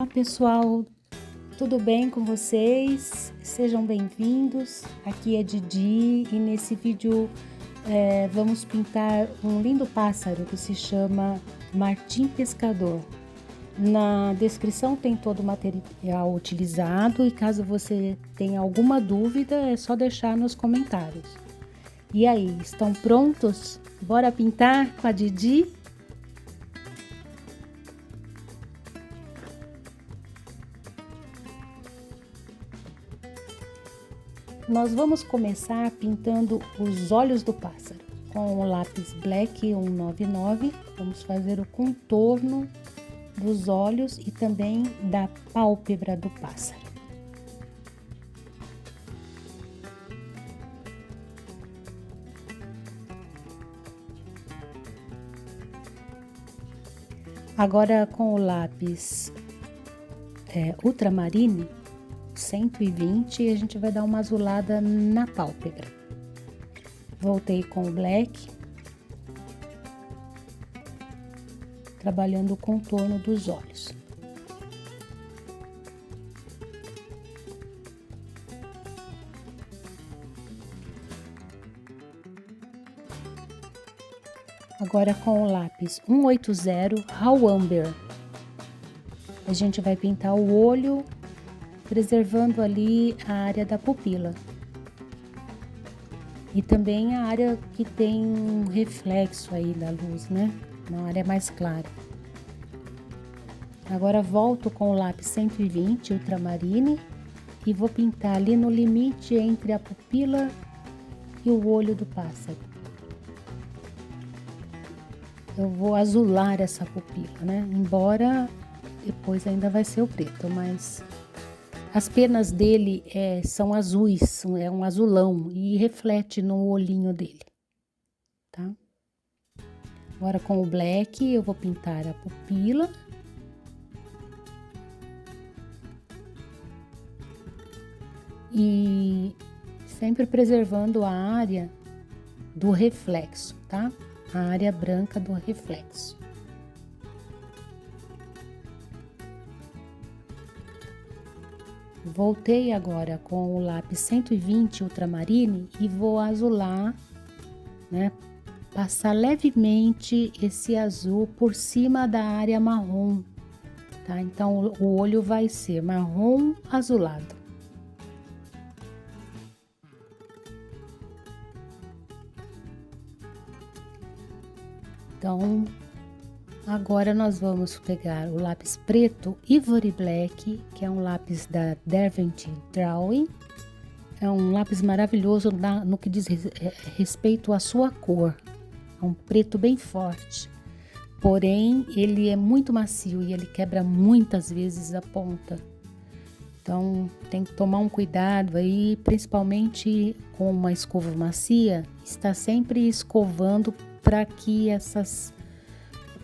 Olá pessoal, tudo bem com vocês? Sejam bem-vindos. Aqui é Didi e nesse vídeo vamos pintar um lindo pássaro que se chama Martim Pescador. Na descrição tem todo o material utilizado e caso você tenha alguma dúvida é só deixar nos comentários. E aí, estão prontos? Bora pintar com a Didi? Nós vamos começar pintando os olhos do pássaro. Com o lápis Black 199, vamos fazer o contorno dos olhos e também da pálpebra do pássaro. Agora com o lápis Ultramarine 120, a gente vai dar uma azulada na pálpebra. Voltei com o black, trabalhando o contorno dos olhos. Agora com o lápis 180 Raw Amber, a gente vai pintar o olho, preservando ali a área da pupila. E também a área que tem um reflexo aí da luz, né? Uma área mais clara. Agora volto com o lápis 120 Ultramarine e vou pintar ali no limite entre a pupila e o olho do pássaro. Eu vou azular essa pupila, né? Embora depois ainda vai ser o preto, mas as penas dele são azuis, é um azulão e reflete no olhinho dele, tá? Agora com o black eu vou pintar a pupila. E sempre preservando a área do reflexo, tá? A área branca do reflexo. Voltei agora com o lápis 120 Ultramarine e vou azular, né? Passar levemente esse azul por cima da área marrom, tá? Então o olho vai ser marrom azulado. Então, agora nós vamos pegar o lápis preto Ivory Black, que é um lápis da Derwent Drawing. É um lápis maravilhoso no que diz respeito à sua cor. É um preto bem forte, porém ele é muito macio e ele quebra muitas vezes a ponta. Então tem que tomar um cuidado aí, principalmente com uma escova macia, está sempre escovando para que essas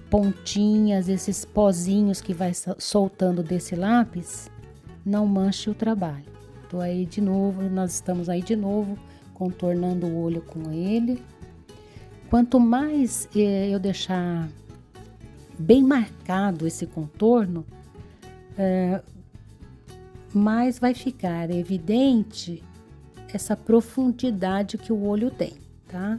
pontinhas, esses pozinhos que vai soltando desse lápis, não manche o trabalho. Tô aí de novo, nós estamos aí de novo, contornando o olho com ele. Quanto mais eu deixar bem marcado esse contorno, mais vai ficar evidente essa profundidade que o olho tem, tá?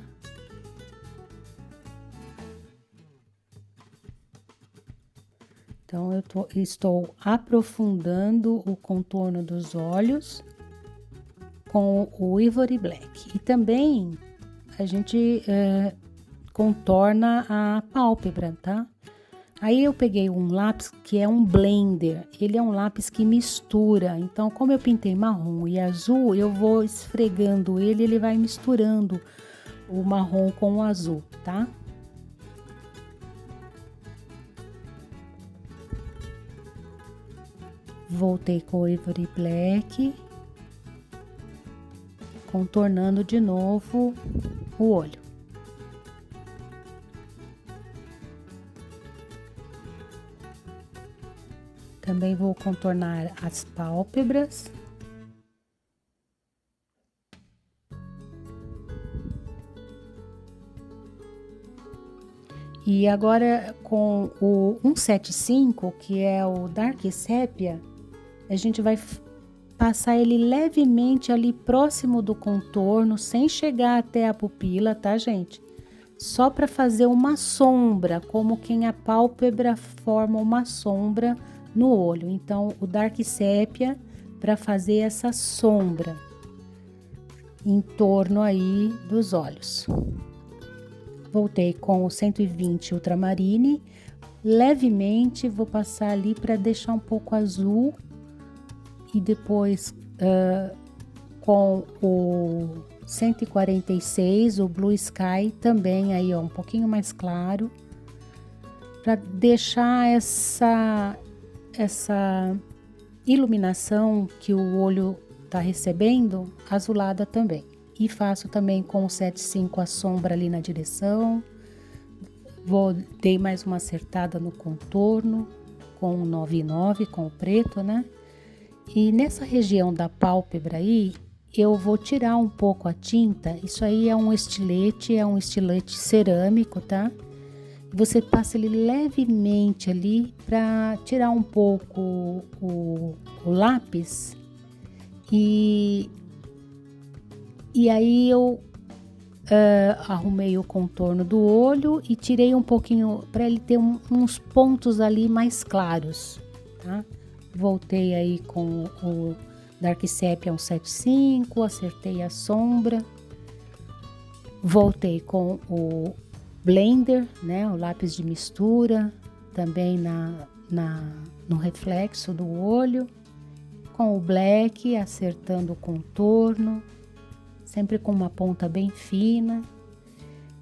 Então, estou aprofundando o contorno dos olhos com o Ivory Black. E também a gente contorna a pálpebra, tá? Aí eu peguei um lápis que é um blender. Ele é um lápis que mistura. Então, como eu pintei marrom e azul, eu vou esfregando ele vai misturando o marrom com o azul, tá? Voltei com o Ivory Black, contornando de novo o olho. Também vou contornar as pálpebras. E agora com o 175, que é o Dark Sepia, a gente vai passar ele levemente ali próximo do contorno, sem chegar até a pupila, tá, gente? Só para fazer uma sombra, como quem a pálpebra forma uma sombra no olho. Então, o Dark Sepia para fazer essa sombra em torno aí dos olhos. Voltei com o 120 Ultramarine, levemente vou passar ali para deixar um pouco azul e depois com o 146, o Blue Sky, também aí ó, um pouquinho mais claro, para deixar essa iluminação que o olho tá recebendo azulada também. E faço também com o 75 a sombra ali na direção. Dei mais uma acertada no contorno com o 99, com o preto, né? E nessa região da pálpebra aí, eu vou tirar um pouco a tinta. Isso aí é um estilete cerâmico, tá? Você passa ele levemente ali para tirar um pouco o lápis. E aí eu arrumei o contorno do olho e tirei um pouquinho para ele ter uns pontos ali mais claros, tá? Voltei aí com o Dark Sepia 175, acertei a sombra. Voltei com o Blender, né, o lápis de mistura, também no reflexo do olho. Com o Black, acertando o contorno, sempre com uma ponta bem fina.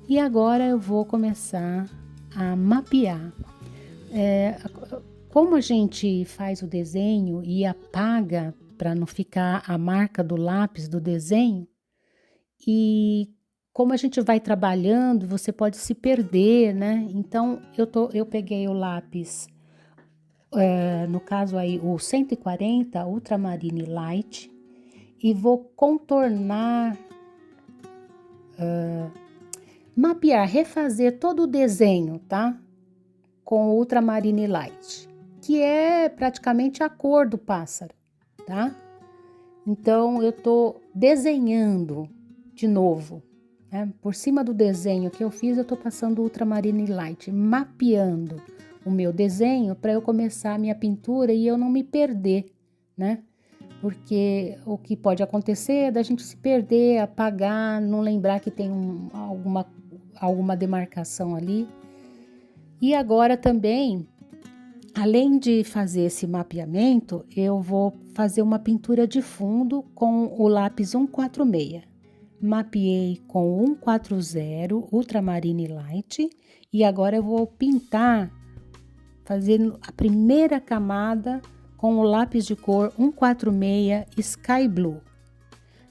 E agora eu vou começar a mapear. Como a gente faz o desenho e apaga para não ficar a marca do lápis do desenho, e como a gente vai trabalhando, você pode se perder, né? Então eu peguei o lápis, no caso aí o 140 Ultramarine Light, e vou contornar, mapear, refazer todo o desenho, tá? Com o Ultramarine Light, que é praticamente a cor do pássaro, tá? Então eu tô desenhando de novo, né? Por cima do desenho que eu fiz, eu tô passando o Ultramarine Light, mapeando o meu desenho para eu começar a minha pintura e eu não me perder, né? Porque o que pode acontecer é da gente se perder, apagar, não lembrar que tem alguma demarcação ali. E agora também, além de fazer esse mapeamento, eu vou fazer uma pintura de fundo com o lápis 146. Mapeei com o 140 Ultramarine Light e agora eu vou pintar, fazendo a primeira camada com o lápis de cor 146 Sky Blue.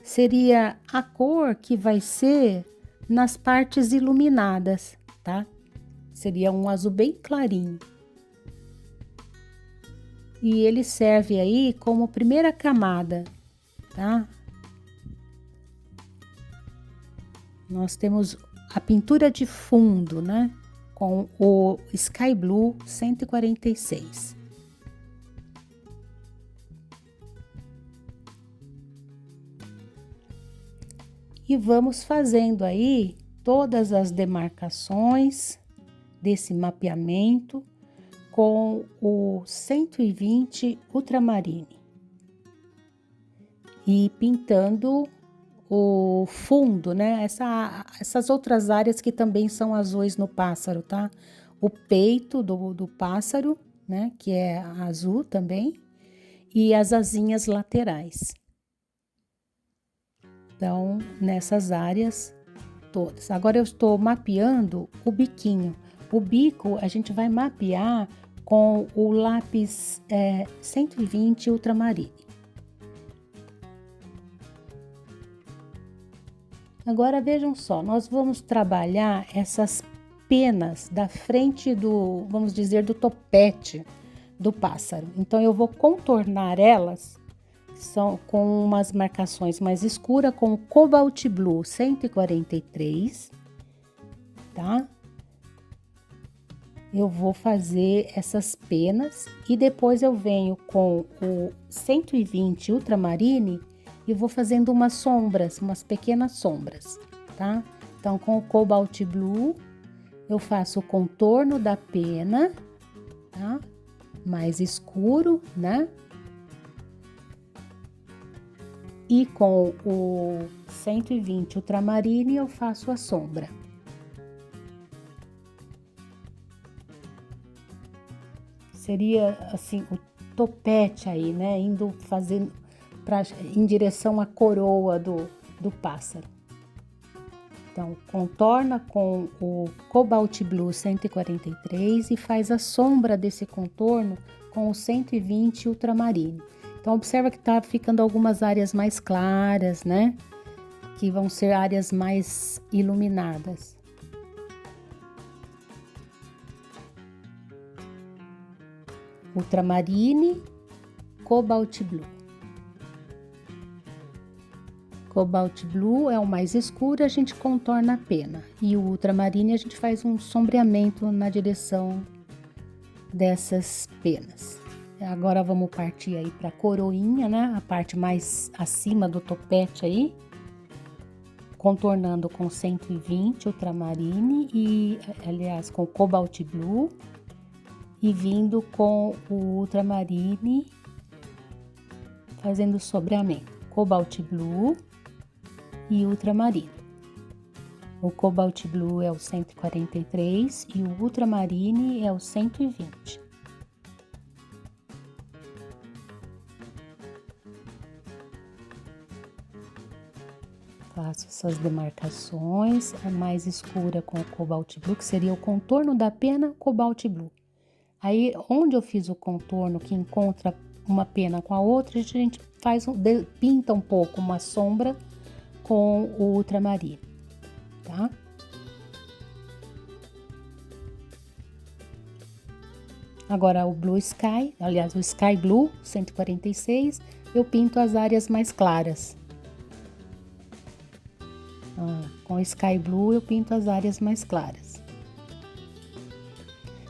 Seria a cor que vai ser nas partes iluminadas, tá? Seria um azul bem clarinho. E ele serve aí como primeira camada, tá? Nós temos a pintura de fundo, né? Com o Sky Blue 146. E vamos fazendo aí todas as demarcações desse mapeamento com o 120 Ultramarine. E pintando o fundo, né? Essas outras áreas que também são azuis no pássaro, tá? O peito do pássaro, né? Que é azul também. E as asinhas laterais. Então, nessas áreas todas. Agora eu estou mapeando o biquinho. O bico a gente vai mapear com o lápis 120 Ultramarine. Agora vejam só, nós vamos trabalhar essas penas da frente do, vamos dizer, do topete do pássaro. Então eu vou contornar elas, são com umas marcações mais escuras, com o Cobalt Blue 143, tá? eu vou fazer essas penas e depois eu venho com o 120 Ultramarine e vou fazendo umas sombras, umas pequenas sombras, tá? Então, com o Cobalt Blue, eu faço o contorno da pena, tá? Mais escuro, né? E com o 120 Ultramarine eu faço a sombra. Seria assim o topete aí, né? Indo fazendo em direção à coroa do pássaro. Então, contorna com o Cobalt Blue 143 e faz a sombra desse contorno com o 120 Ultramarine. Então, observa que tá ficando algumas áreas mais claras, né? Que vão ser áreas mais iluminadas. Ultramarine, Cobalt Blue. Cobalt Blue é o mais escuro, a gente contorna a pena. E o Ultramarine a gente faz um sombreamento na direção dessas penas. Agora vamos partir aí para a coroinha, né? A parte mais acima do topete aí. Contornando com 120 Ultramarine e, aliás, com Cobalt Blue. E vindo com o Ultramarine, fazendo sombreamento. Cobalt Blue e Ultramarine. O Cobalt Blue é o 143 e o Ultramarine é o 120. Faço essas demarcações, a mais escura com o Cobalt Blue, que seria o contorno da pena, Cobalt Blue. Aí, onde eu fiz o contorno que encontra uma pena com a outra, a gente pinta um pouco uma sombra com o Ultramarine, tá? Agora, o Blue Sky, aliás, o Sky Blue 146, eu pinto as áreas mais claras. Com o Sky Blue, eu pinto as áreas mais claras.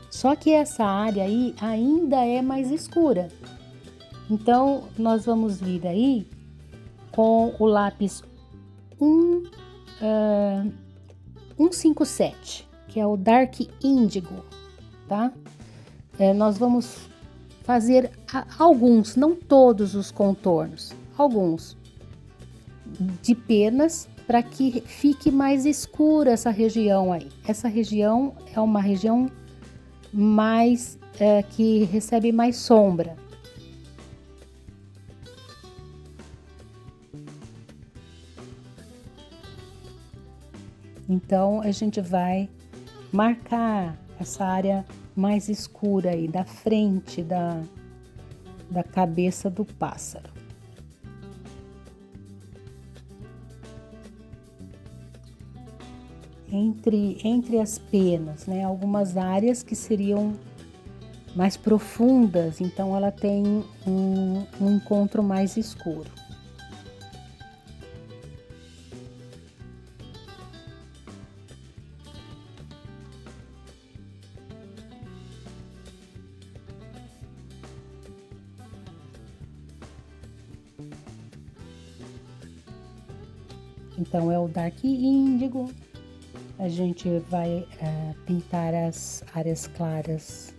Só que essa área aí ainda é mais escura. Então, nós vamos vir aí com o lápis 157, que é o Dark Indigo, tá? Nós vamos fazer alguns, não todos os contornos, alguns de penas, para que fique mais escura essa região aí. Essa região é uma região mais que recebe mais sombra. Então a gente vai marcar essa área mais escura aí da frente da cabeça do pássaro. Entre as penas, né? Algumas áreas que seriam mais profundas, então ela tem um encontro mais escuro. Então é o Dark Índigo. A gente vai pintar as áreas claras.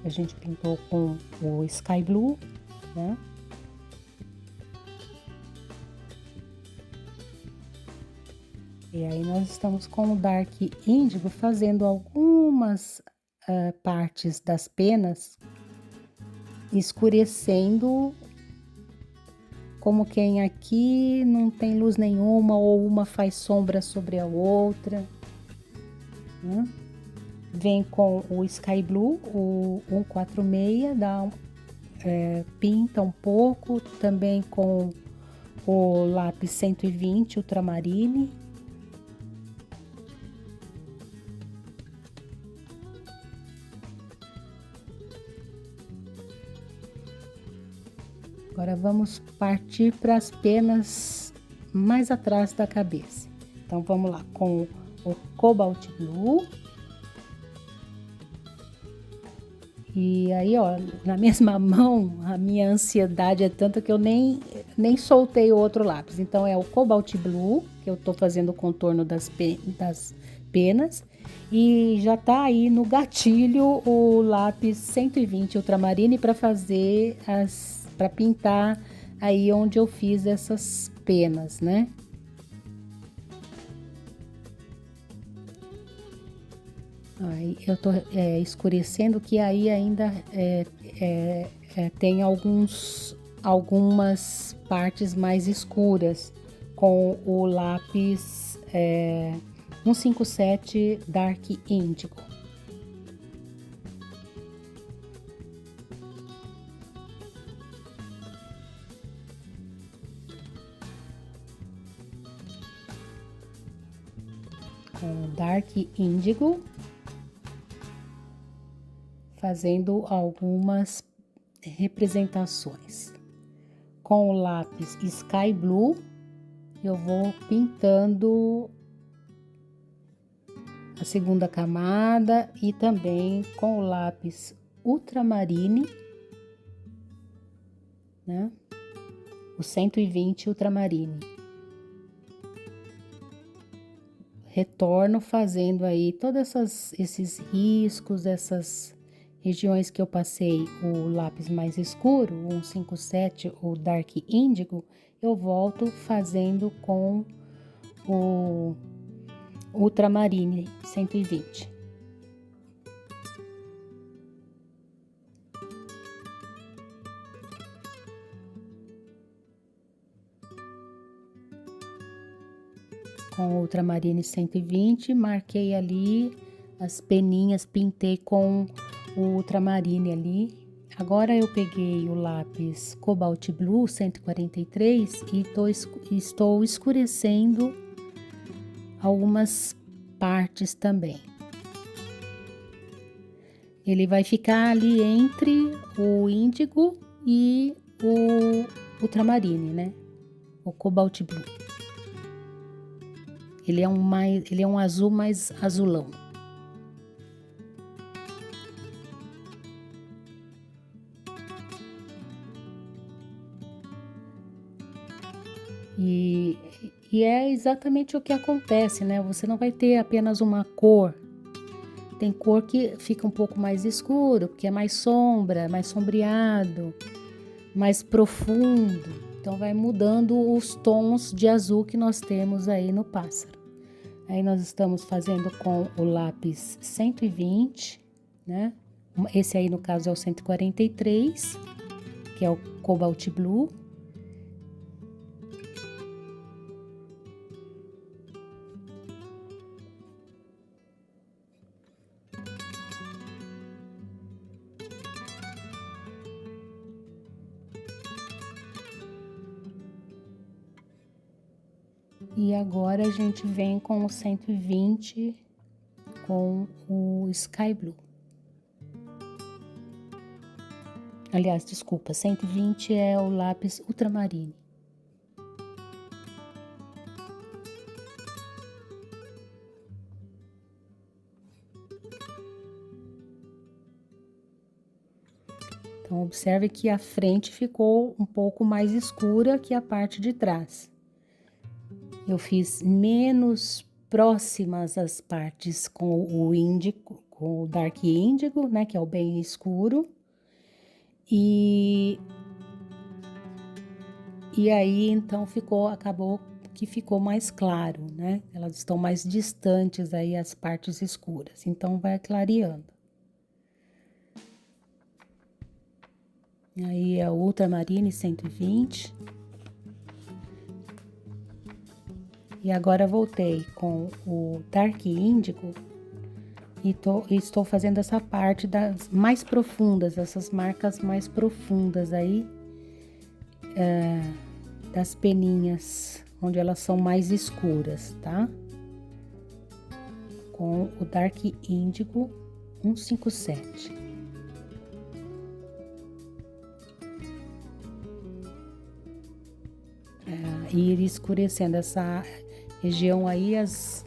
A gente pintou com o Sky Blue, né? E aí nós estamos com o Dark Índigo fazendo algumas partes das penas, escurecendo, como quem aqui não tem luz nenhuma ou uma faz sombra sobre a outra, né? Vem com o Sky Blue, o 146, pinta um pouco, também com o lápis 120 Ultramarine. Agora vamos partir para as penas mais atrás da cabeça. Então vamos lá, com o Cobalt Blue. E aí, ó, na mesma mão, a minha ansiedade é tanta que eu nem soltei o outro lápis. Então, é o Cobalt Blue, que eu tô fazendo o contorno das penas. E já tá aí no gatilho o lápis 120 Ultramarine para fazer para pintar aí onde eu fiz essas penas, né? Aí eu tô escurecendo que aí ainda tem algumas partes mais escuras com o lápis 157 Dark Indigo. Com o Dark Indigo, fazendo algumas representações. Com o lápis Sky Blue, eu vou pintando a segunda camada e também com o lápis Ultramarine, né? O 120 Ultramarine. Retorno fazendo aí todos esses riscos, essas regiões que eu passei o lápis mais escuro, o 157 ou Dark Indigo, eu volto fazendo com o Ultramarine 120. Com o Ultramarine 120, marquei ali as peninhas, pintei com o Ultramarine ali. Agora eu peguei o lápis Cobalt Blue 143 e estou escurecendo algumas partes também. Ele vai ficar ali entre o índigo e o Ultramarine, né? O Cobalt Blue. Ele é um azul mais azulão. E é exatamente o que acontece, né? Você não vai ter apenas uma cor. Tem cor que fica um pouco mais escuro, porque é mais sombra, mais sombreado, mais profundo. Então vai mudando os tons de azul que nós temos aí no pássaro. Aí nós estamos fazendo com o lápis 120, né? Esse aí no caso é o 143, que é o Cobalt Blue. E agora a gente vem com o 120 com o Sky Blue. Aliás, desculpa, 120 é o lápis Ultramarine. Então, observe que a frente ficou um pouco mais escura que a parte de trás. Eu fiz menos próximas as partes com o índigo, com o Dark Índigo, né, que é o bem escuro. E aí, então, acabou que ficou mais claro, né? Elas estão mais distantes aí as partes escuras, então vai clareando. Aí é o Ultramarine 120. E agora voltei com o Dark Índigo e estou fazendo essa parte das mais profundas, essas marcas mais profundas aí, das peninhas, onde elas são mais escuras, tá? Com o Dark Índigo 157. E ir escurecendo essa região aí, as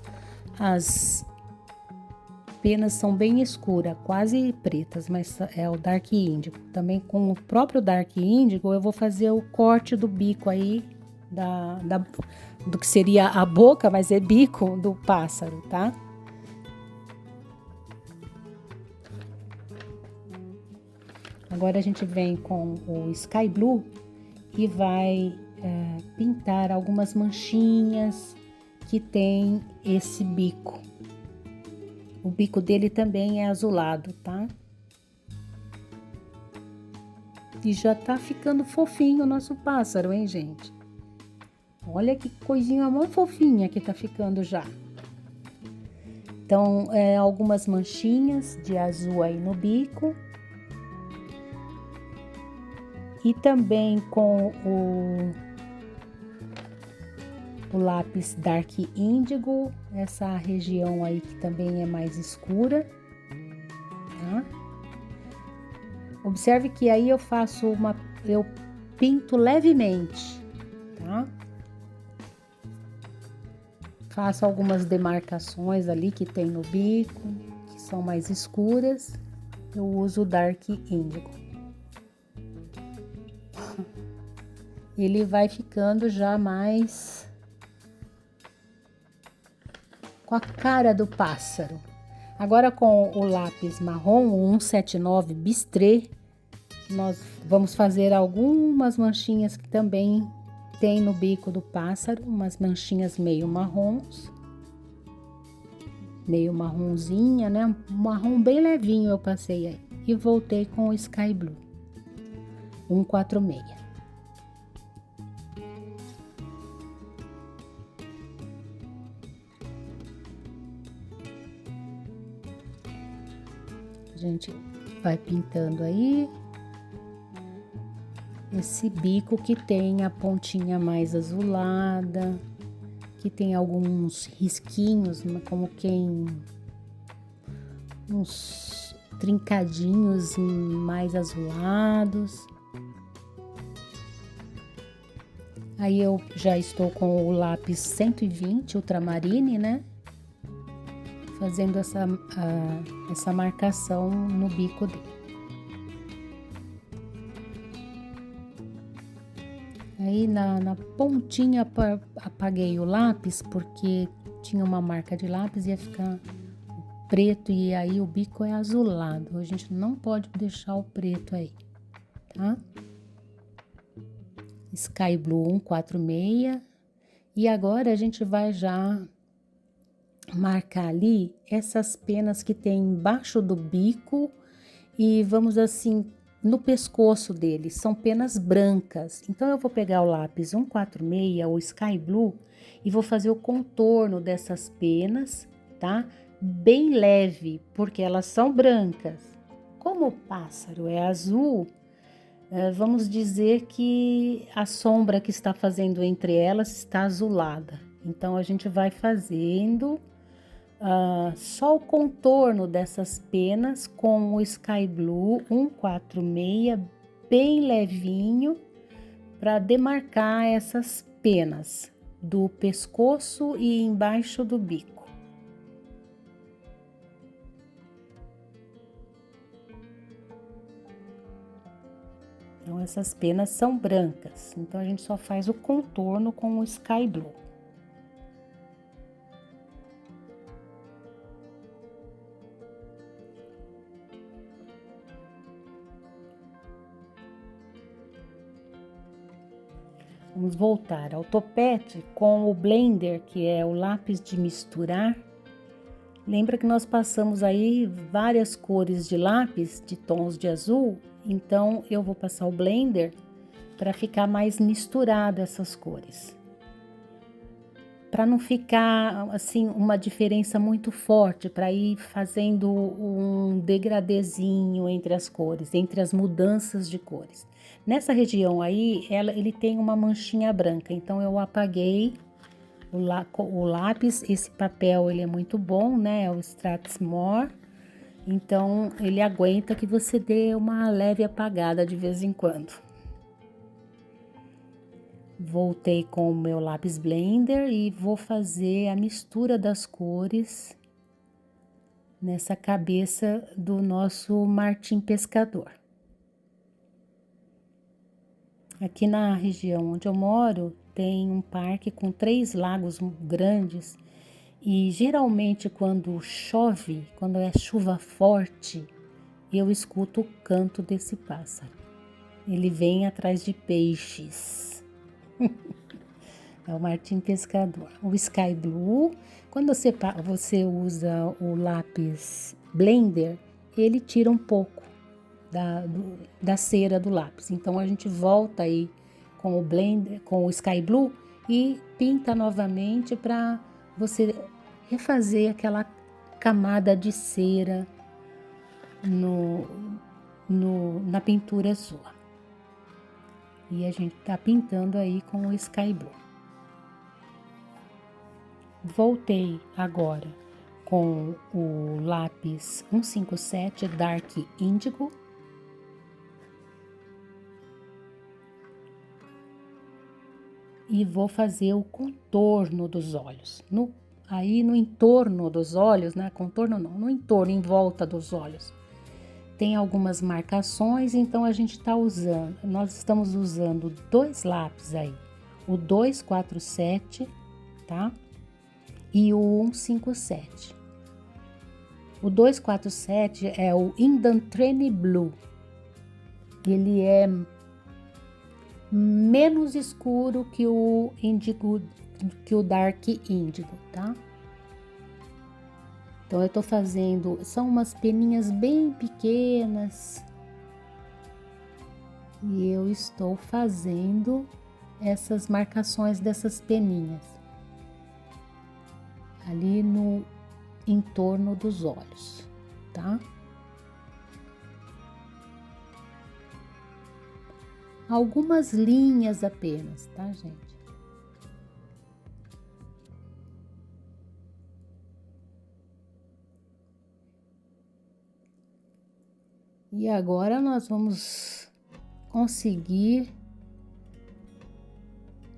penas são bem escuras, quase pretas, mas é o Dark Indigo. Também com o próprio Dark Indigo eu vou fazer o corte do bico aí, do que seria a boca, mas é bico do pássaro, tá? Agora a gente vem com o Sky Blue e vai pintar algumas manchinhas que tem esse bico. O bico dele também é azulado, tá? E já tá ficando fofinho o nosso pássaro, hein, gente? Olha que coisinha mó fofinha que tá ficando já. Então, algumas manchinhas de azul aí no bico. E também com o lápis Dark Indigo, essa região aí que também é mais escura, tá? Observe que aí eu pinto levemente, tá? Faço algumas demarcações ali que tem no bico, que são mais escuras. Eu uso o Dark Indigo. Ele vai ficando já mais com a cara do pássaro. Agora com o lápis marrom, o 179 Bistré, nós vamos fazer algumas manchinhas que também tem no bico do pássaro, umas manchinhas meio marrons, meio marronzinha, né? Um marrom bem levinho eu passei aí. E voltei com o Sky Blue, 146. A gente vai pintando aí esse bico que tem a pontinha mais azulada, que tem alguns risquinhos, como quem uns trincadinhos mais azulados. Aí eu já estou com o lápis 120 Ultramarine, né? Fazendo essa marcação no bico dele. Aí na pontinha apaguei o lápis, porque tinha uma marca de lápis e ia ficar preto, e aí o bico é azulado. A gente não pode deixar o preto aí, tá? Sky Blue 146. E agora a gente vai já marcar ali essas penas que tem embaixo do bico e vamos assim no pescoço dele, são penas brancas. Então eu vou pegar o lápis 146, o Sky Blue, e vou fazer o contorno dessas penas, tá? Bem leve, porque elas são brancas. Como o pássaro é azul, vamos dizer que a sombra que está fazendo entre elas está azulada. Então a gente vai fazendo só o contorno dessas penas com o Sky Blue 146 bem levinho para demarcar essas penas do pescoço e embaixo do bico. Então essas penas são brancas, então a gente só faz o contorno com o Sky Blue. Vamos voltar ao topete com o Blender, que é o lápis de misturar. Lembra que nós passamos aí várias cores de lápis de tons de azul? Então eu vou passar o Blender para ficar mais misturado essas cores. Para não ficar assim uma diferença muito forte, para ir fazendo um degradêzinho entre as cores, entre as mudanças de cores. Nessa região aí, ele tem uma manchinha branca, então eu apaguei o lápis. Esse papel ele é muito bom, né? É o Strathmore, então ele aguenta que você dê uma leve apagada de vez em quando. Voltei com o meu lápis Blender e vou fazer a mistura das cores nessa cabeça do nosso martim pescador. Aqui na região onde eu moro, tem um parque com 3 lagos grandes e geralmente quando chove, quando é chuva forte, eu escuto o canto desse pássaro. Ele vem atrás de peixes. É o martim pescador. O Sky Blue, quando você usa o lápis Blender, ele tira um pouco da cera do lápis. Então a gente volta aí com o Blender, com o Sky Blue e pinta novamente para você refazer aquela camada de cera na pintura sua. E a gente tá pintando aí com o Sky Blue. Voltei agora com o lápis 157 Dark Indigo. E vou fazer o contorno dos olhos. Aí no entorno dos olhos, né? Contorno não, no entorno, em volta dos olhos. Tem algumas marcações, então nós estamos usando 2 lápis aí. O 247, tá? E o 157. O 247 é o Indanthrene Blue. Ele é menos escuro que o índigo, que o Dark Índigo, tá? Então eu tô fazendo, são umas peninhas bem pequenas. E eu estou fazendo essas marcações dessas peninhas ali no entorno dos olhos, tá? Algumas linhas apenas, tá, gente? E agora nós vamos conseguir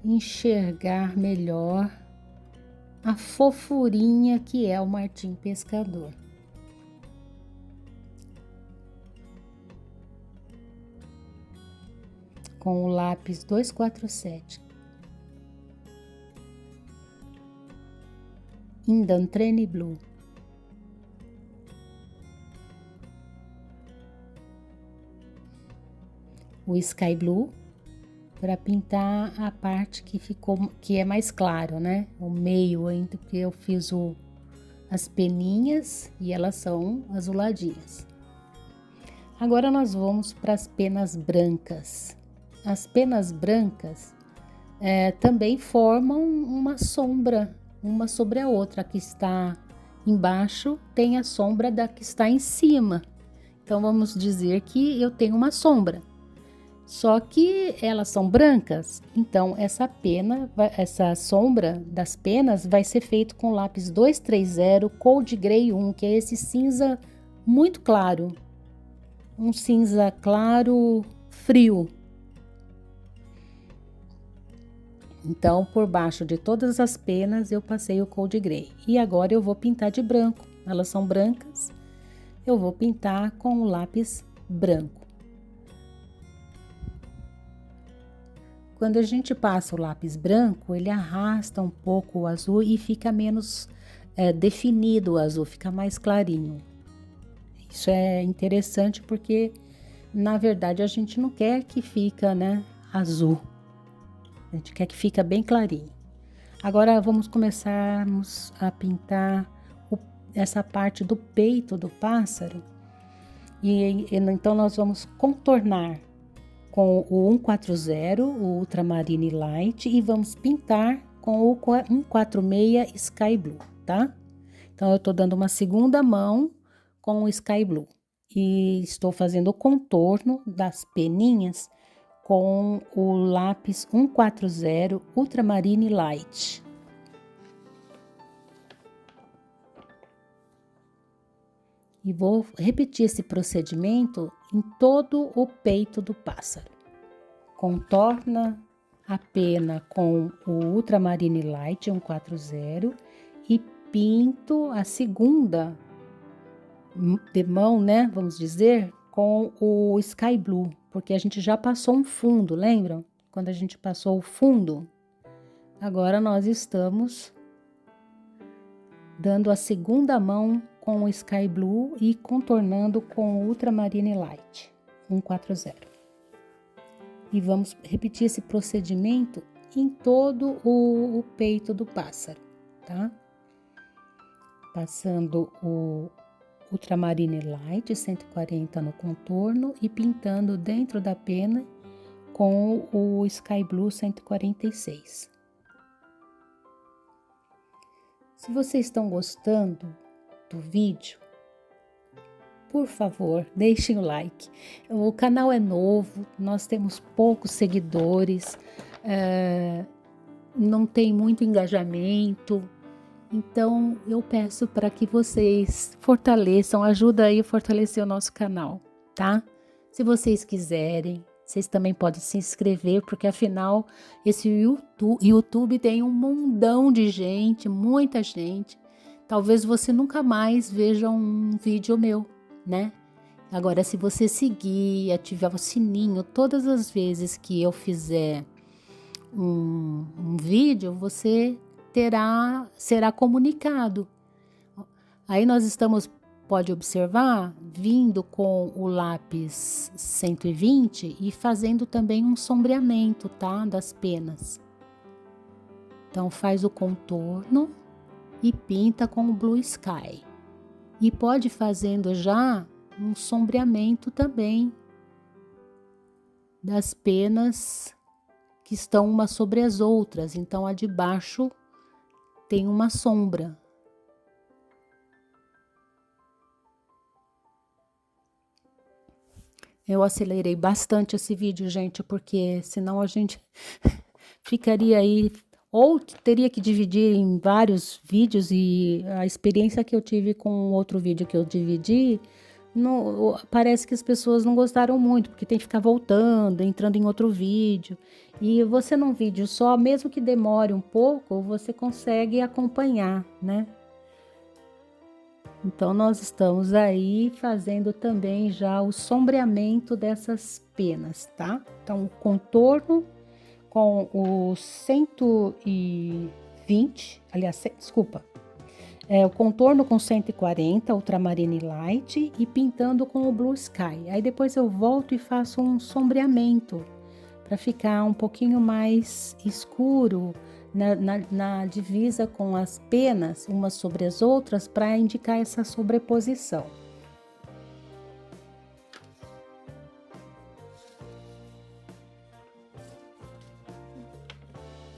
enxergar melhor a fofurinha que é o martim pescador. Com o lápis 247. Indanthrene Blue. O Sky Blue para pintar a parte que é mais claro, né? O meio ainda, porque eu fiz as peninhas e elas são azuladinhas. Agora nós vamos para as penas brancas. As penas brancas também formam uma sombra, uma sobre a outra. A que está embaixo tem a sombra da que está em cima. Então vamos dizer que eu tenho uma sombra. Só que elas são brancas, então essa sombra das penas vai ser feito com lápis 230 Cold Gray 1, que é esse cinza muito claro. Um cinza claro frio. Então, por baixo de todas as penas eu passei o Cold Gray. E agora eu vou pintar de branco. Elas são brancas. Eu vou pintar com o lápis branco. Quando a gente passa o lápis branco, ele arrasta um pouco o azul e fica menos definido o azul, fica mais clarinho. Isso é interessante porque, na verdade, a gente não quer que fica, né, azul. A gente quer que fica bem clarinho. Agora vamos começarmos a pintar essa parte do peito do pássaro. Então nós vamos contornar com o 140, o Ultramarine Light, e vamos pintar com o 146 Sky Blue, tá? Então, eu tô dando uma segunda mão com o Sky Blue. E estou fazendo o contorno das peninhas com o lápis 140 Ultramarine Light. E vou repetir esse procedimento em todo o peito do pássaro. Contorna a pena com o Ultramarine Light 140 e pinto a segunda de mão, né, vamos dizer, com o Sky Blue, porque a gente já passou um fundo, lembram? Quando a gente passou o fundo, agora nós estamos dando a segunda mão com o Sky Blue e contornando com o Ultramarine Light 140. E vamos repetir esse procedimento em todo o peito do pássaro, tá? Passando o Ultramarine Light 140 no contorno e pintando dentro da pena com o Sky Blue 146. Se vocês estão gostando do vídeo, por favor, deixem o like. O canal é novo, nós temos poucos seguidores, não tem muito engajamento. Então, eu peço para que vocês fortaleçam, ajuda aí a fortalecer o nosso canal, tá? Se vocês quiserem, vocês também podem se inscrever, porque afinal, esse YouTube tem um mundão de gente, muita gente. Talvez você nunca mais veja um vídeo meu, né? Agora, se você seguir, ativar o sininho, todas as vezes que eu fizer um vídeo, você será comunicado. Aí nós estamos, pode observar, vindo com o lápis 120 e fazendo também um sombreamento, tá? Das penas. Então faz o contorno e pinta com o Blue Sky. E pode fazendo já um sombreamento também das penas que estão umas sobre as outras. Então a de baixo tem uma sombra. Eu acelerei bastante esse vídeo, gente, porque senão a gente ficaria aí, ou teria que dividir em vários vídeos, e a experiência que eu tive com outro vídeo que eu dividi, parece que as pessoas não gostaram muito, porque tem que ficar voltando, entrando em outro vídeo. E você num vídeo só, mesmo que demore um pouco, você consegue acompanhar, né? Então, nós estamos aí fazendo também já o sombreamento dessas penas, tá? Então, o contorno com o 120, aliás, desculpa, o contorno com 140, Ultramarine Light, e pintando com o Blue Sky. Aí depois eu volto e faço um sombreamento para ficar um pouquinho mais escuro na divisa com as penas, umas sobre as outras, para indicar essa sobreposição.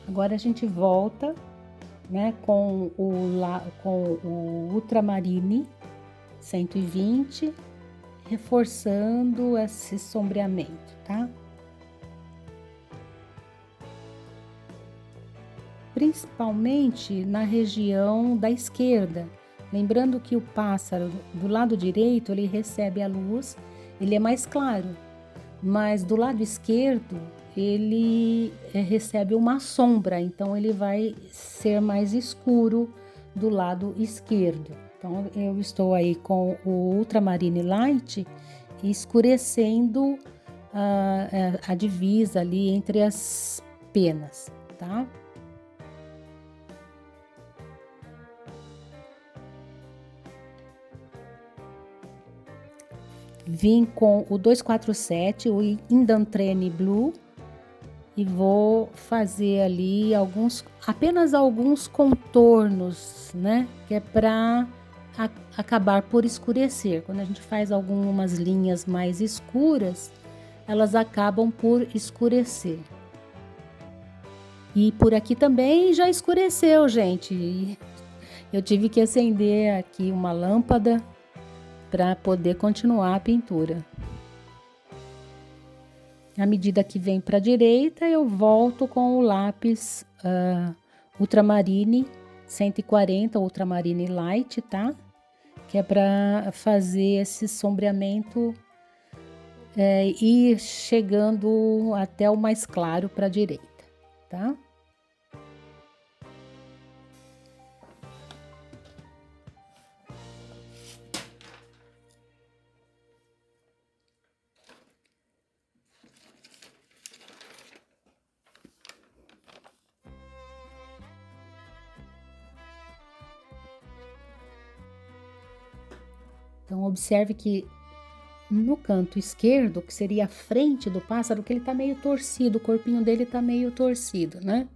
Agora a gente volta, né, com o Ultramarine 120, reforçando esse sombreamento, tá? Principalmente na região da esquerda. Lembrando que o pássaro do lado direito, ele recebe a luz, ele é mais claro, mas do lado esquerdo, ele recebe uma sombra, então ele vai ser mais escuro do lado esquerdo. Então, eu estou aí com o Ultramarine Light escurecendo a divisa ali entre as penas, tá? Vim com o 247, o Indantrene Blue, e vou fazer ali apenas alguns contornos, né? Que é para acabar por escurecer. Quando a gente faz algumas linhas mais escuras, elas acabam por escurecer. E por aqui também já escureceu, gente. Eu tive que acender aqui uma lâmpada para poder continuar a pintura. À medida que vem para a direita, eu volto com o lápis Ultramarine 140, Ultramarine Light, tá? Que é para fazer esse sombreamento e chegando até o mais claro para a direita, tá? Então, observe que no canto esquerdo, que seria a frente do pássaro, que ele tá meio torcido, o corpinho dele tá meio torcido, né?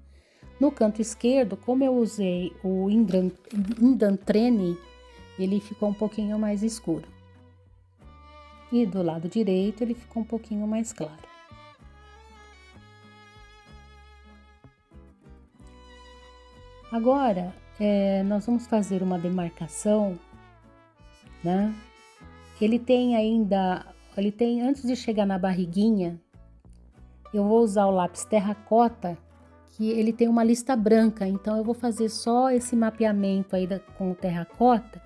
No canto esquerdo, como eu usei o Indantrene, ele ficou um pouquinho mais escuro. E do lado direito, ele ficou um pouquinho mais claro. Agora, nós vamos fazer uma demarcação, né? Ele tem, antes de chegar na barriguinha, eu vou usar o lápis terracota, que ele tem uma lista branca, então eu vou fazer só esse mapeamento aí com o terracota,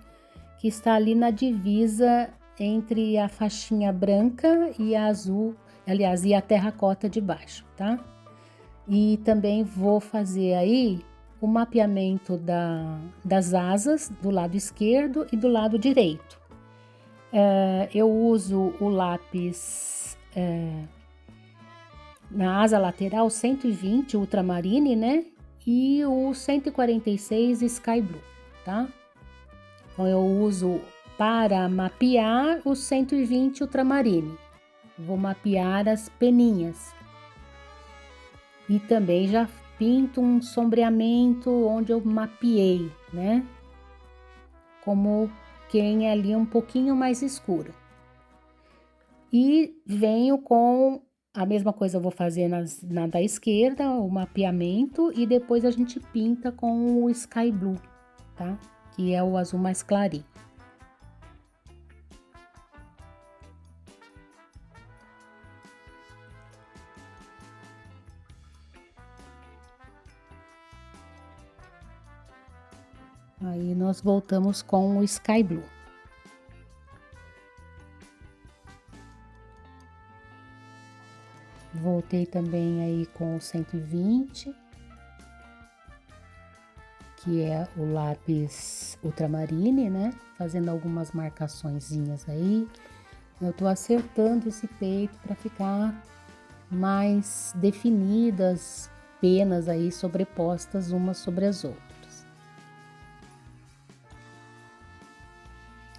que está ali na divisa entre a faixinha branca e a azul, aliás, e a terracota de baixo, tá? E também vou fazer aí o mapeamento das asas do lado esquerdo e do lado direito. Eu uso o lápis na asa lateral 120 Ultramarine, né? E o 146 Sky Blue, tá? Então eu uso para mapear o 120 Ultramarine. Vou mapear as peninhas. E também já pinto um sombreamento onde eu mapeei, né? Como quem é ali um pouquinho mais escuro. E venho com a mesma coisa, eu vou fazer na da esquerda, o mapeamento, e depois a gente pinta com o Sky Blue, tá? Que é o azul mais clarinho. Aí nós voltamos com o Sky Blue. Voltei também aí com o 120, que é o lápis Ultramarine, né? Fazendo algumas marcaçõezinhas aí. Eu tô acertando esse peito para ficar mais definidas penas aí sobrepostas umas sobre as outras.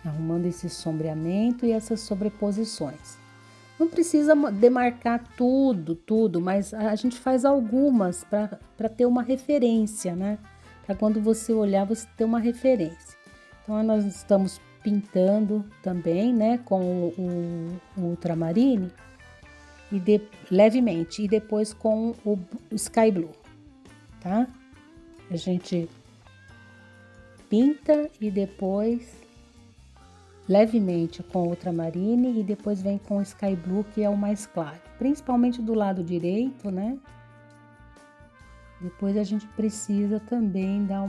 Arrumando esse sombreamento e essas sobreposições. Não precisa demarcar tudo, mas a gente faz algumas para ter uma referência, né? Para quando você olhar, você ter uma referência. Então, nós estamos pintando também, né? Com o Ultramarine, levemente, e depois com o Sky Blue, tá? A gente pinta e depois levemente com Ultramarine e depois vem com o Sky Blue, que é o mais claro, principalmente do lado direito, né? Depois a gente precisa também dar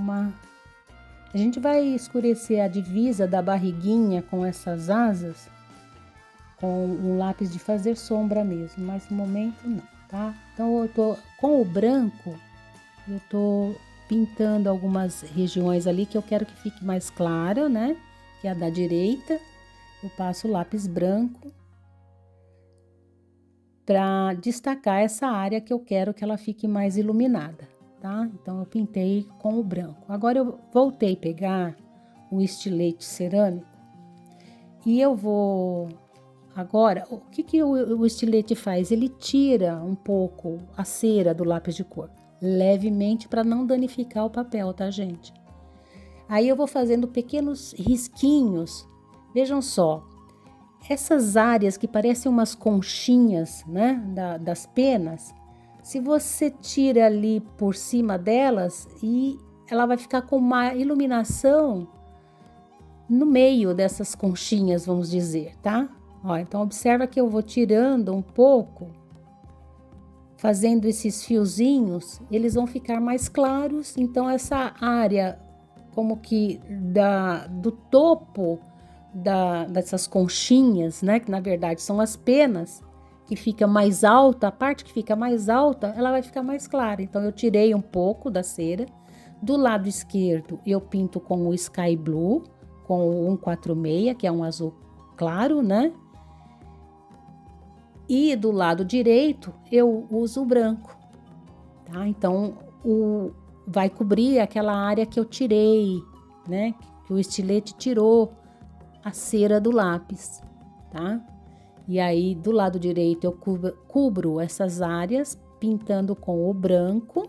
a gente vai escurecer a divisa da barriguinha com essas asas com um lápis de fazer sombra mesmo, mas no momento não, tá? Então eu tô com o branco, eu tô pintando algumas regiões ali que eu quero que fique mais clara, né? Que é a da direita. Eu passo o lápis branco para destacar essa área que eu quero que ela fique mais iluminada, tá? Então eu pintei com o branco. Agora eu voltei a pegar o estilete cerâmico e eu vou agora, o que o estilete faz? Ele tira um pouco a cera do lápis de cor, levemente, para não danificar o papel, tá, gente? Aí eu vou fazendo pequenos risquinhos. Vejam só, essas áreas que parecem umas conchinhas, né, das penas, se você tira ali por cima delas, e ela vai ficar com uma iluminação no meio dessas conchinhas, vamos dizer, tá? Ó, então observa que eu vou tirando um pouco, fazendo esses fiozinhos, eles vão ficar mais claros. Então essa área como que do topo dessas conchinhas, né, que na verdade são as penas, que fica mais alta, a parte que fica mais alta, ela vai ficar mais clara. Então eu tirei um pouco da cera. Do lado esquerdo eu pinto com o Sky Blue, com o 146, que é um azul claro, né? E do lado direito eu uso o branco, tá? Então vai cobrir aquela área que eu tirei, né? Que o estilete tirou a cera do lápis, tá? E aí, do lado direito, eu cubro essas áreas, pintando com o branco.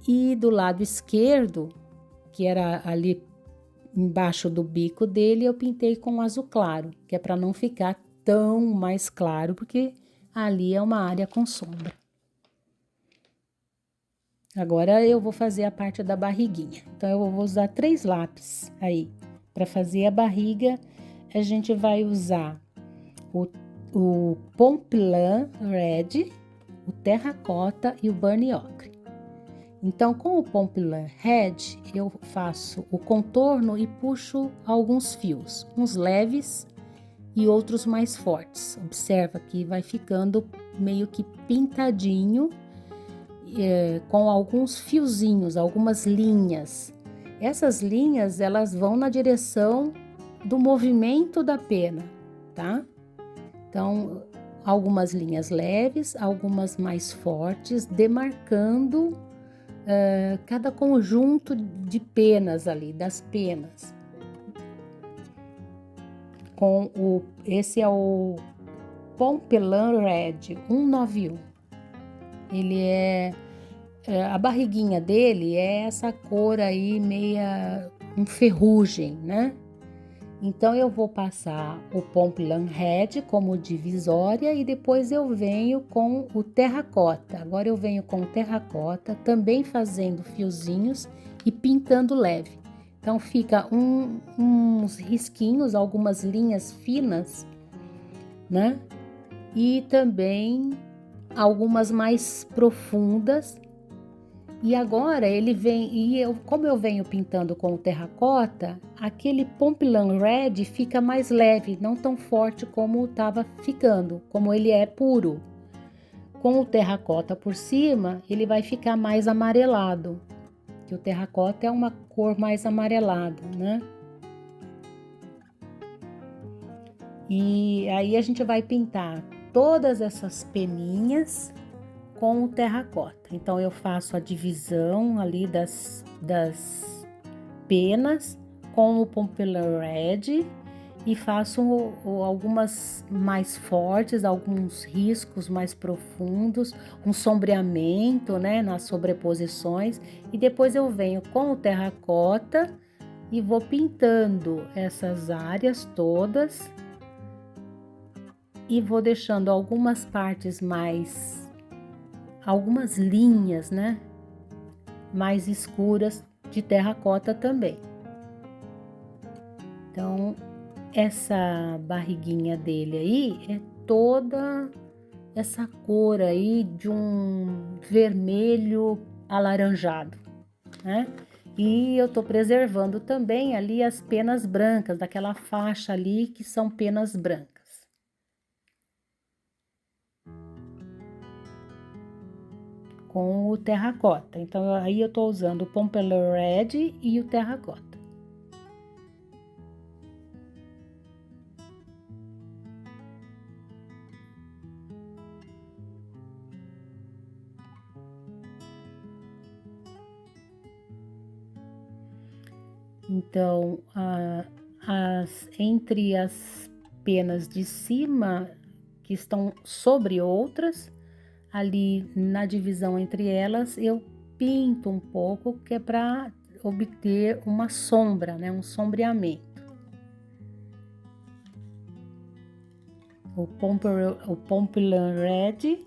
E do lado esquerdo, que era ali embaixo do bico dele, eu pintei com azul claro, que é para não ficar tão mais claro, porque ali é uma área com sombra. Agora eu vou fazer a parte da barriguinha. Então, eu vou usar 3 lápis aí. Para fazer a barriga, a gente vai usar o Pompilin Red, o Terracota e o Burnt Ochre. Então, com o Pompilin Red, eu faço o contorno e puxo alguns fios, uns leves e outros mais fortes. Observa que vai ficando meio que pintadinho, com alguns fiozinhos, algumas linhas. Essas linhas, elas vão na direção do movimento da pena, tá? Então, algumas linhas leves, algumas mais fortes, demarcando cada conjunto de penas ali, das penas. Esse é o Pompilin Red 191. Ele a barriguinha dele é essa cor aí meia ferrugem, né? Então, eu vou passar o Pompilin Red como divisória e depois eu venho com o terracota. Agora eu venho com o terracota, também fazendo fiozinhos e pintando leve. Então, fica uns risquinhos, algumas linhas finas, né? E também algumas mais profundas. E agora ele vem, como eu venho pintando com o terracota, aquele Pompilin Red fica mais leve, não tão forte como estava ficando, como ele é puro. Com o terracota por cima, ele vai ficar mais amarelado, que o terracota é uma cor mais amarelada, né? E aí a gente vai pintar todas essas peninhas com o terracota. Então, eu faço a divisão ali das penas com o Pompilin Red e faço algumas mais fortes, alguns riscos mais profundos, um sombreamento, né, nas sobreposições, e depois eu venho com o terracota e vou pintando essas áreas todas e vou deixando algumas partes algumas linhas, né, mais escuras de terracota também. Então, essa barriguinha dele aí é toda essa cor aí de um vermelho alaranjado, né? E eu tô preservando também ali as penas brancas, daquela faixa ali que são penas brancas. Com o terracota. Então, aí eu tô usando o Pompilin Red e o terracota. Então, entre as penas de cima, que estão sobre outras, ali na divisão entre elas, eu pinto um pouco, que é para obter uma sombra, né? Um sombreamento. O Pompilin Red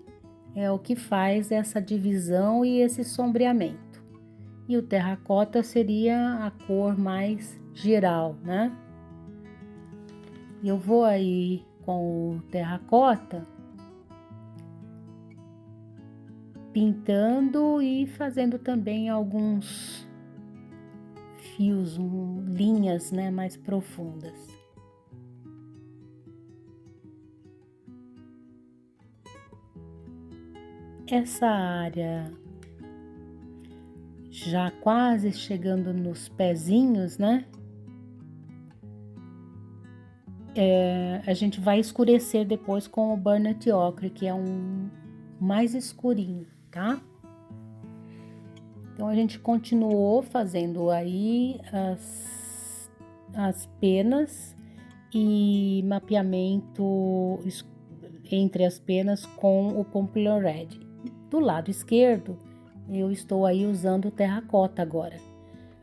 é o que faz essa divisão e esse sombreamento. E o terracota seria a cor mais geral, né? Eu vou aí com o terracota pintando e fazendo também alguns fios, linhas, né, mais profundas. Essa área já quase chegando nos pezinhos, né? A gente vai escurecer depois com o Burnt Ochre, que é um mais escurinho, tá? Então, a gente continuou fazendo aí as penas e mapeamento entre as penas com o Pompillion Red. Do lado esquerdo, eu estou aí usando o terracota agora.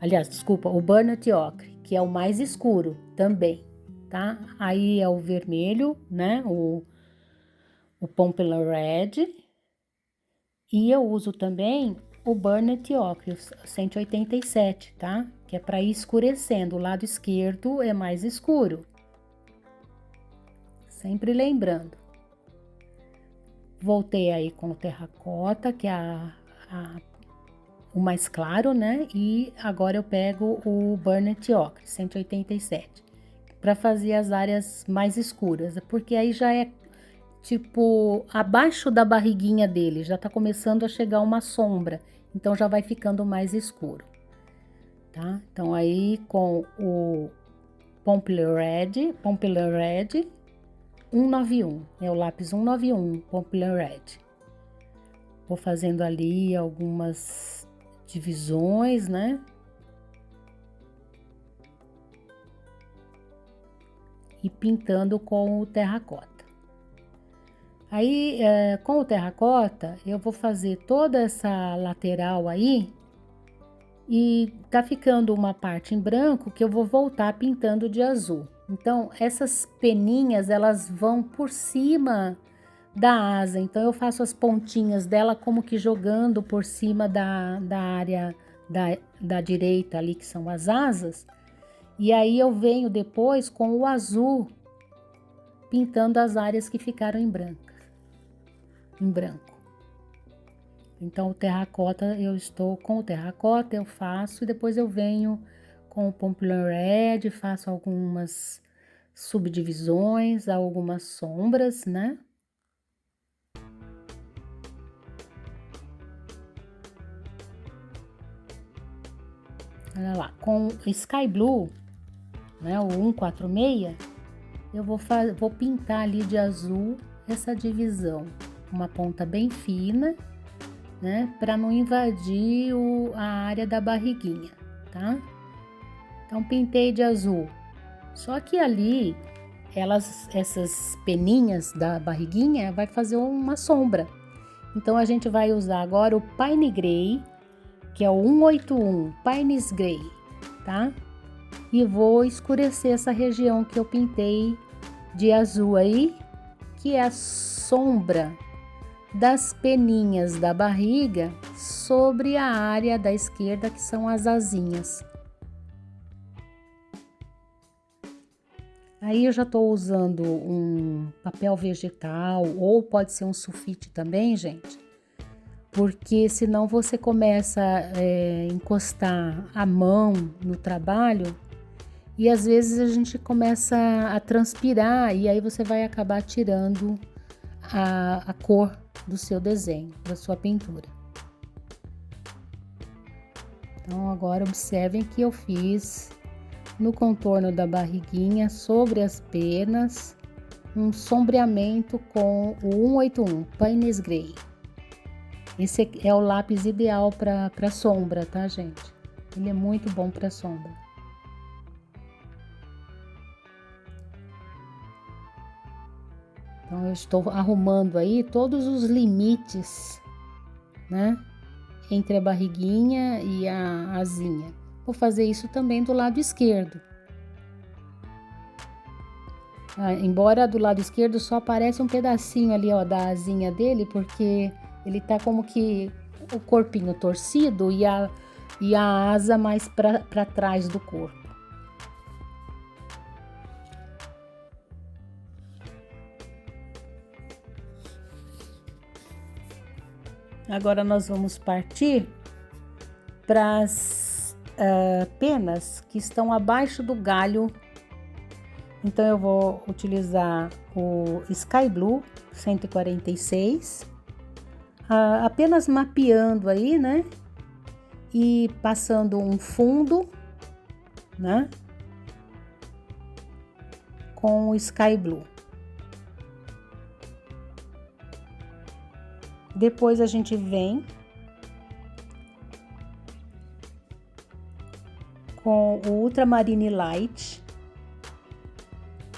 Aliás, desculpa, o Burnt Ochre, que é o mais escuro também, tá? Aí é o vermelho, né? O Pompillion Red. E eu uso também o Burnt Ochre, 187, tá? Que é para ir escurecendo. O lado esquerdo é mais escuro. Sempre lembrando. Voltei aí com o terracota, que é o mais claro, né? E agora eu pego o Burnt Ochre, 187, para fazer as áreas mais escuras, porque aí já é tipo abaixo da barriguinha dele, já tá começando a chegar uma sombra, então já vai ficando mais escuro, tá? Então aí com o Pompillion Red 191, é o lápis 191, Pompillion Red. Vou fazendo ali algumas divisões, né? E pintando com o terracota. Aí, com o terracota, eu vou fazer toda essa lateral aí e tá ficando uma parte em branco que eu vou voltar pintando de azul. Então, essas peninhas, elas vão por cima da asa, então eu faço as pontinhas dela como que jogando por cima da área da direita ali, que são as asas, e aí eu venho depois com o azul pintando as áreas que ficaram em branco. Então o terracota, eu estou com o terracota, eu faço e depois eu venho com o Pompillion Red, faço algumas subdivisões, algumas sombras, né? Olha lá, com o Sky Blue, né, o 146, eu vou pintar ali de azul essa divisão, uma ponta bem fina, né, para não invadir a área da barriguinha, tá? Então pintei de azul. Só que ali, essas peninhas da barriguinha vai fazer uma sombra. Então a gente vai usar agora o Pine Grey, que é o 181, Pines Grey, tá? E vou escurecer essa região que eu pintei de azul aí, que é a sombra das peninhas da barriga sobre a área da esquerda, que são as asinhas. Aí eu já estou usando um papel vegetal, ou pode ser um sulfite também, gente, porque senão você começa a encostar a mão no trabalho e às vezes a gente começa a transpirar e aí você vai acabar tirando a cor do seu desenho, da sua pintura. Então agora observem que eu fiz no contorno da barriguinha, sobre as penas, um sombreamento com o 181, Pines Grey. Esse é o lápis ideal para sombra, tá, gente? Ele é muito bom para sombra. Então, eu estou arrumando aí todos os limites, né? Entre a barriguinha e a asinha. Vou fazer isso também do lado esquerdo. Embora do lado esquerdo só aparece um pedacinho ali, ó, da asinha dele, porque ele tá como que o corpinho torcido e a asa mais para trás do corpo. Agora nós vamos partir para as penas que estão abaixo do galho. Então eu vou utilizar o Sky Blue 146, apenas mapeando aí, né? E passando um fundo, né? Com o Sky Blue. Depois a gente vem com o Ultramarine Light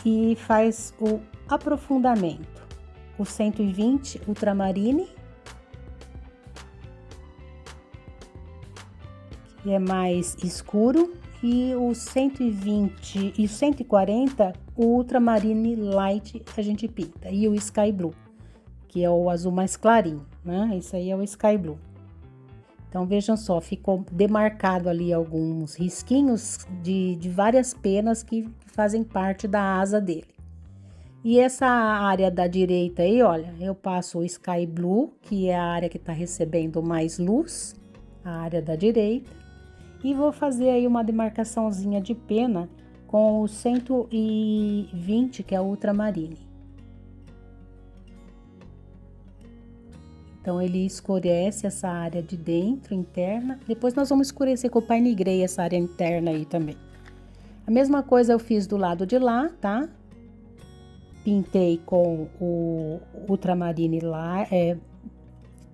e faz o aprofundamento. O 120 Ultramarine, que é mais escuro, e o 120 e o 140, o Ultramarine Light a gente pinta, e o Sky Blue, que é o azul mais clarinho, né? Esse aí é o Sky Blue. Então, vejam só, ficou demarcado ali alguns risquinhos de várias penas que fazem parte da asa dele. E essa área da direita aí, olha, eu passo o Sky Blue, que é a área que está recebendo mais luz, a área da direita, e vou fazer aí uma demarcaçãozinha de pena com o 120, que é o Ultramarine. Então, ele escurece essa área de dentro, interna. Depois nós vamos escurecer com o Pine Grey essa área interna aí também. A mesma coisa eu fiz do lado de lá, tá? Pintei com o Ultramarine lá.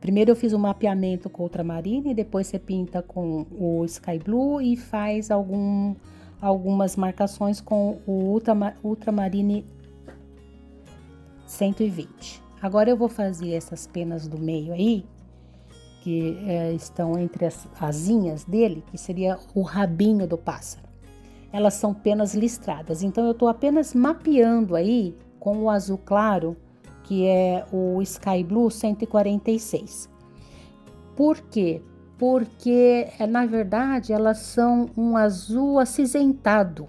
Primeiro eu fiz o mapeamento com o Ultramarine, depois você pinta com o Sky Blue e faz algumas marcações com o Ultramarine 120. Agora eu vou fazer essas penas do meio aí, que estão entre as asinhas dele, que seria o rabinho do pássaro. Elas são penas listradas, então eu tô apenas mapeando aí com o azul claro, que é o Sky Blue 146. Por quê? Porque, na verdade, elas são um azul acinzentado.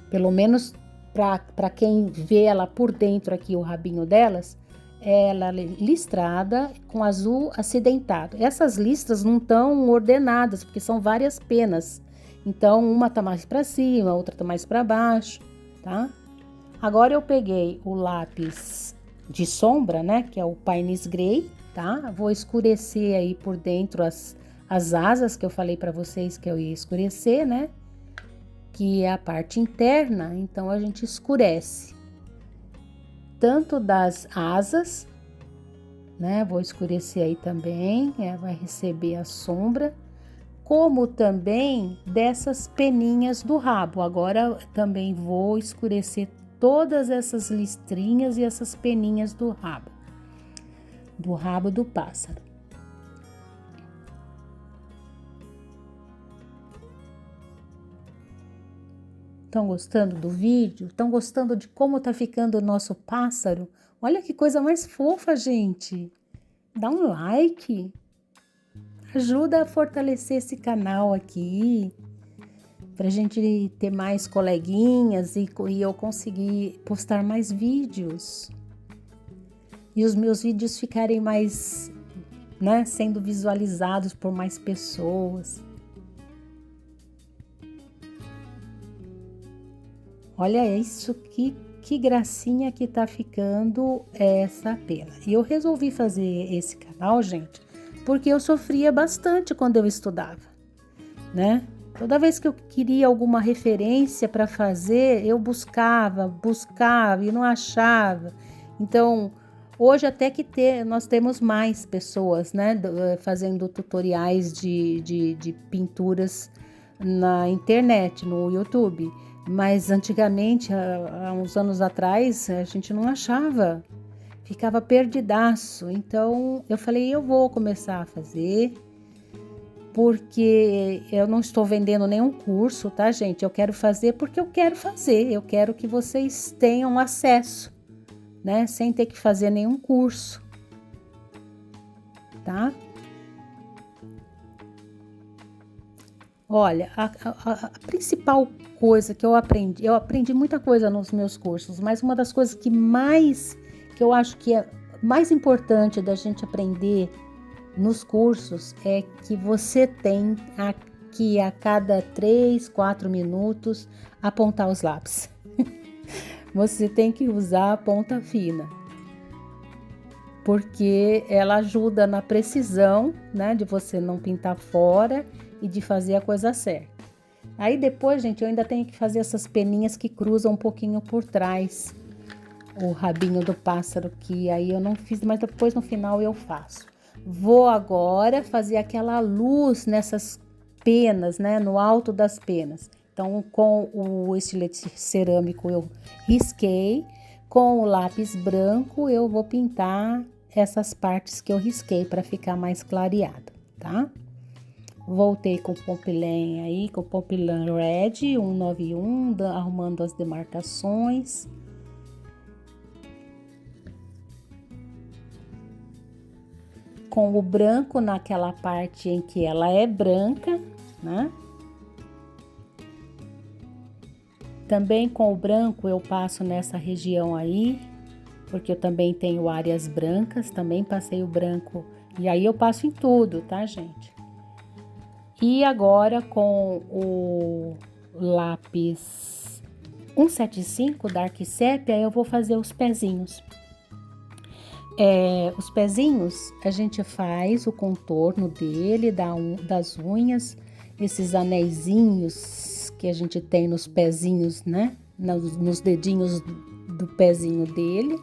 Pelo menos para quem vê ela por dentro aqui, o rabinho delas, ela é listrada com azul acidentado. Essas listras não estão ordenadas, porque são várias penas. Então, uma tá mais para cima, outra tá mais para baixo, tá? Agora eu peguei o lápis de sombra, né, que é o Pines Grey, tá? Vou escurecer aí por dentro as asas que eu falei para vocês que eu ia escurecer, né? Que é a parte interna, então a gente escurece tanto das asas, né? Vou escurecer aí também, vai receber a sombra, como também dessas peninhas do rabo. Agora também vou escurecer todas essas listrinhas e essas peninhas do rabo do pássaro. Estão gostando do vídeo? Estão gostando de como tá ficando o nosso pássaro? Olha que coisa mais fofa, gente! Dá um like, ajuda a fortalecer esse canal aqui, pra gente ter mais coleguinhas e eu conseguir postar mais vídeos. E os meus vídeos ficarem mais, né, sendo visualizados por mais pessoas. Olha isso, que gracinha que tá ficando essa pena. E eu resolvi fazer esse canal, gente, porque eu sofria bastante quando eu estudava, né? Toda vez que eu queria alguma referência para fazer, eu buscava e não achava. Então, hoje até que nós temos mais pessoas, né, fazendo tutoriais de pinturas na internet, no YouTube. Mas antigamente, há uns anos atrás, a gente não achava, ficava perdidaço. Então eu falei, eu vou começar a fazer, porque eu não estou vendendo nenhum curso, tá, gente? Eu quero fazer porque eu quero fazer, eu quero que vocês tenham acesso, né? Sem ter que fazer nenhum curso, tá? Olha, a principal coisa que eu aprendi muita coisa nos meus cursos, mas uma das coisas que eu acho que é mais importante da gente aprender nos cursos é que você tem que a cada 3, 4 minutos apontar os lápis. Você tem que usar a ponta fina, porque ela ajuda na precisão, né, de você não pintar fora e de fazer a coisa certa. Aí depois, gente, eu ainda tenho que fazer essas peninhas que cruzam um pouquinho por trás o rabinho do pássaro, que aí eu não fiz, mas depois no final eu faço. Vou agora fazer aquela luz nessas penas, né, no alto das penas. Então, com o estilete cerâmico eu risquei, com o lápis branco eu vou pintar essas partes que eu risquei para ficar mais clareado, tá? Voltei com o Pompilin aí, com o Pompilin Red 191, arrumando as demarcações. Com o branco naquela parte em que ela é branca, né? Também com o branco eu passo nessa região aí, porque eu também tenho áreas brancas, também passei o branco. E aí eu passo em tudo, tá, gente? E agora com o lápis 175 Dark Sepia, eu vou fazer os pezinhos. Os pezinhos, a gente faz o contorno dele, das unhas, esses anéisinhos que a gente tem nos pezinhos, né? Nos dedinhos do pezinho dele,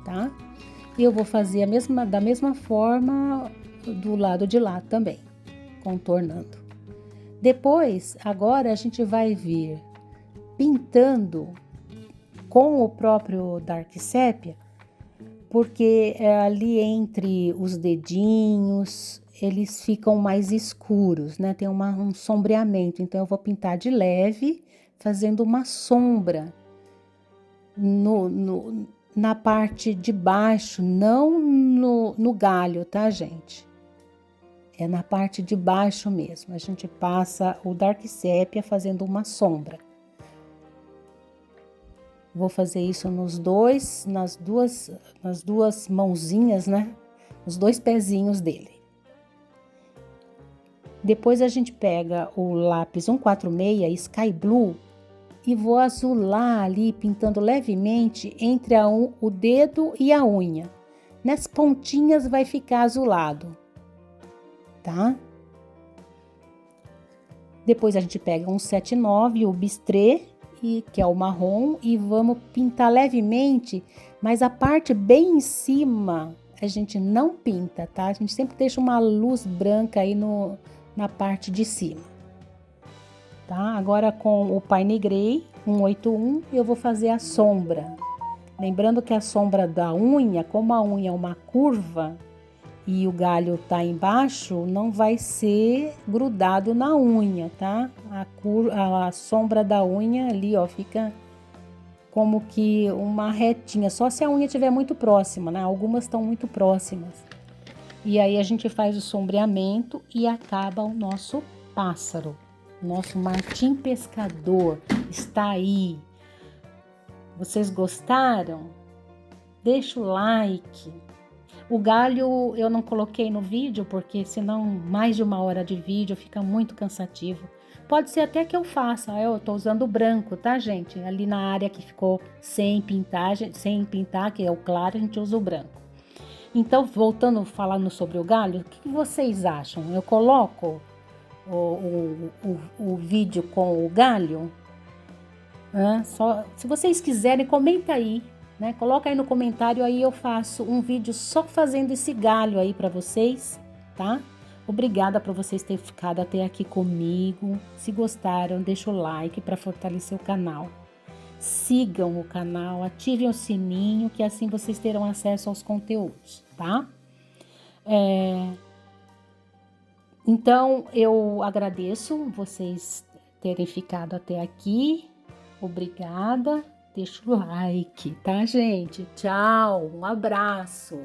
tá? E eu vou fazer da mesma forma do lado de lá também, contornando. Depois, agora a gente vai vir pintando com o próprio Dark Sepia, porque ali entre os dedinhos, eles ficam mais escuros, né? Tem um sombreamento, então eu vou pintar de leve, fazendo uma sombra na parte de baixo, não no galho, tá, gente? É na parte de baixo mesmo. A gente passa o Dark Sepia fazendo uma sombra. Vou fazer isso nas duas mãozinhas, né? Os dois pezinhos dele. Depois a gente pega o lápis 146 Sky Blue e vou azular ali, pintando levemente entre o dedo e a unha. Nas pontinhas vai ficar azulado, tá? Depois a gente pega um 179, o Bistré, que é o marrom, e vamos pintar levemente, mas a parte bem em cima a gente não pinta, tá? A gente sempre deixa uma luz branca aí na parte de cima, tá? Agora com o Pine Grey 181 eu vou fazer a sombra. Lembrando que a sombra da unha, como a unha é uma curva e o galho tá embaixo, não vai ser grudado na unha, tá? A sombra da unha ali, ó, fica como que uma retinha, só se a unha estiver muito próxima, né? Algumas estão muito próximas. E aí a gente faz o sombreamento e acaba o nosso pássaro. Nosso martim pescador está aí. Vocês gostaram? Deixa o like. O galho eu não coloquei no vídeo, porque senão mais de 1 hora de vídeo fica muito cansativo. Pode ser até que eu faça, eu tô usando o branco, tá, gente? Ali na área que ficou sem pintar, que é o claro, a gente usa o branco. Então, voltando, falando sobre o galho, o que vocês acham? Eu coloco o vídeo com o galho? Se vocês quiserem, comenta aí, né? Coloca aí no comentário, aí eu faço um vídeo só fazendo esse galho aí para vocês, tá? Obrigada por vocês terem ficado até aqui comigo. Se gostaram, deixa o like para fortalecer o canal. Sigam o canal, ativem o sininho, que assim vocês terão acesso aos conteúdos, tá? Então, eu agradeço vocês terem ficado até aqui. Obrigada. Deixa o like, tá, gente? Tchau, um abraço.